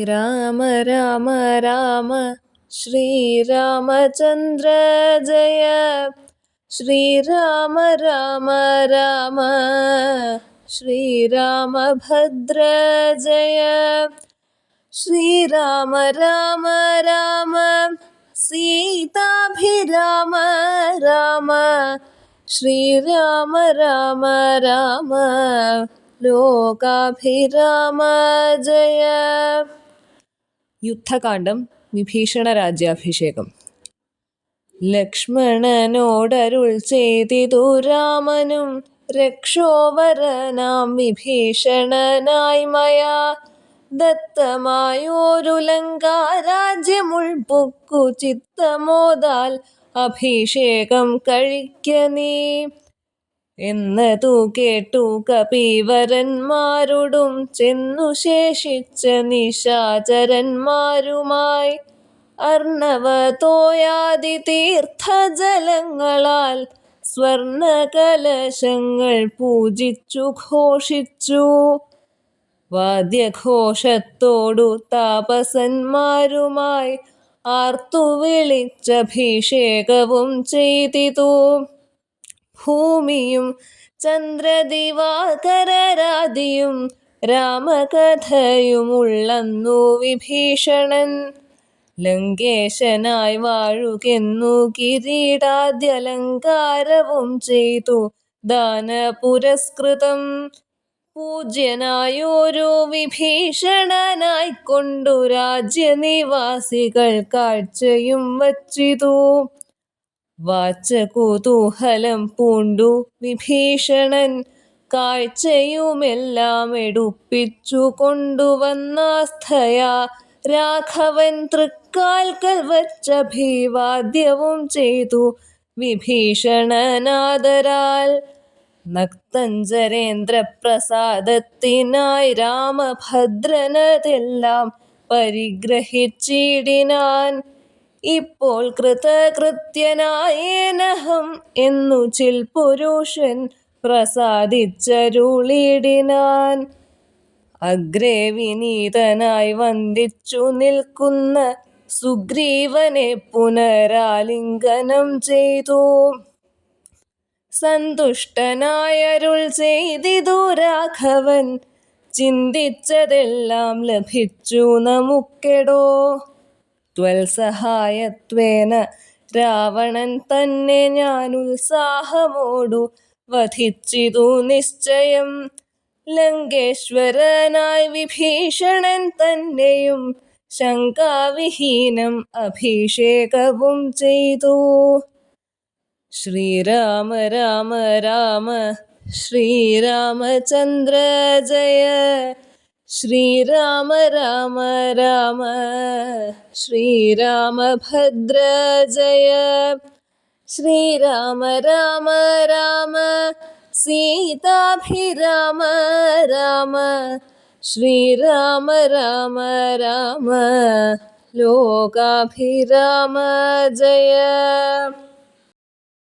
രാമ രാമ രാമ ശ്രീരാമചന്ദ്ര ജയ. ശ്രീരാമ രാമ രാമ ശ്രീരാമഭദ്ര ജയ. ശ്രീരാമ രാമ രാമ സീതാഭിരാമ രാമ. ശ്രീരാമ രാമ രാമ ലോകാഭിരാമ ജയ. യുദ്ധകാന്ഡം വിഭീഷണ രാജ്യാഭിഷേകം. ലക്ഷ്മണനോടരുൾ ചെയ്തിതു രാമനും രക്ഷോവരനാം വിഭീഷണനായി മയാ ദത്തമായോരു ലങ്കാരാജ്യമുൾപ്പൊക്കു ചിത്തമോദാൽ അഭിഷേകം കഴിക്ക നീ എന്നതു കേട്ടു കപീവരന്മാരോടും ചെന്നു ശേഷിച്ച നിശാചരന്മാരുമായി അർണവതോയാദി തീർത്ഥജലങ്ങളാൽ സ്വർണകലശങ്ങൾ പൂജിച്ചു ഘോഷിച്ചു. വാദ്യഘോഷത്തോടു താപസന്മാരുമായി ആർത്തു വിളിച്ചഭിഷേകവും ചെയ്തിതു. ഭൂമിയും ചന്ദ്രദിവാകരരാദിയും രാമകഥയുമുള്ളന്നു വിഭീഷണൻ ലങ്കേശനായി വാഴുകെന്നു കിരീടാദ്യലങ്കാരവും ചെയ്തു ദാനപുരസ്കൃതം. പൂജ്യനായോരു വിഭീഷണനായിക്കൊണ്ടു രാജ്യനിവാസികൾ കാഴ്ചയും വച്ചിതു. വാച്ചകുതൂഹലം പൂണ്ടു വിഭീഷണൻ കാഴ്ചയുമെല്ലാം എടുപ്പിച്ചു കൊണ്ടുവന്നാസ്ഥയാ രാഘവൻ തൃക്കാൽക്കൽ വച്ചഭിവാദ്യവും ചെയ്തു വിഭീഷണനാദരാൽ. നക്തഞ്ചരേന്ദ്ര പ്രസാദത്തിനായി രാമഭദ്രനതെല്ലാം പരിഗ്രഹിച്ചിടിനാൻ. ഇപ്പോൾ കൃതകൃത്യനായേനഹം എന്നു ചിൽ പുരുഷൻ പ്രസാദിച്ചരുളിടിനാൻ. അഗ്രേ വിനീതനായി വന്ദിച്ചു നിൽക്കുന്ന സുഗ്രീവനെ പുനരാലിംഗനം ചെയ്തു. സന്തുഷ്ടനായരുൾ ചെയ്തിതു രാഘവൻ ചിന്തിച്ചതെല്ലാം ലഭിച്ചു നമുക്കെടോ. ത്വൽസഹായത്വേന രാവണൻ തന്നെ ഞാൻ ഉത്സാഹമോടു വധിച്ചിതു നിശ്ചയം. ലങ്കേശ്വരനായി വിഭീഷണൻ തന്നെയും ശങ്കാവിഹീനം അഭിഷേകവും ചെയ്തു. ശ്രീരാമ രാമ രാമ ശ്രീരാമചന്ദ്ര ജയ. ശ്രീരാമ രാമ രാമ ശ്രീരാമഭദ്ര ജയ. ശ്രീരാമ രാമ രാമ സീതാഭിരാമ രാമ. ശ്രീരാമ രാമ രാമ ലോകാഭിരാമ ജയ.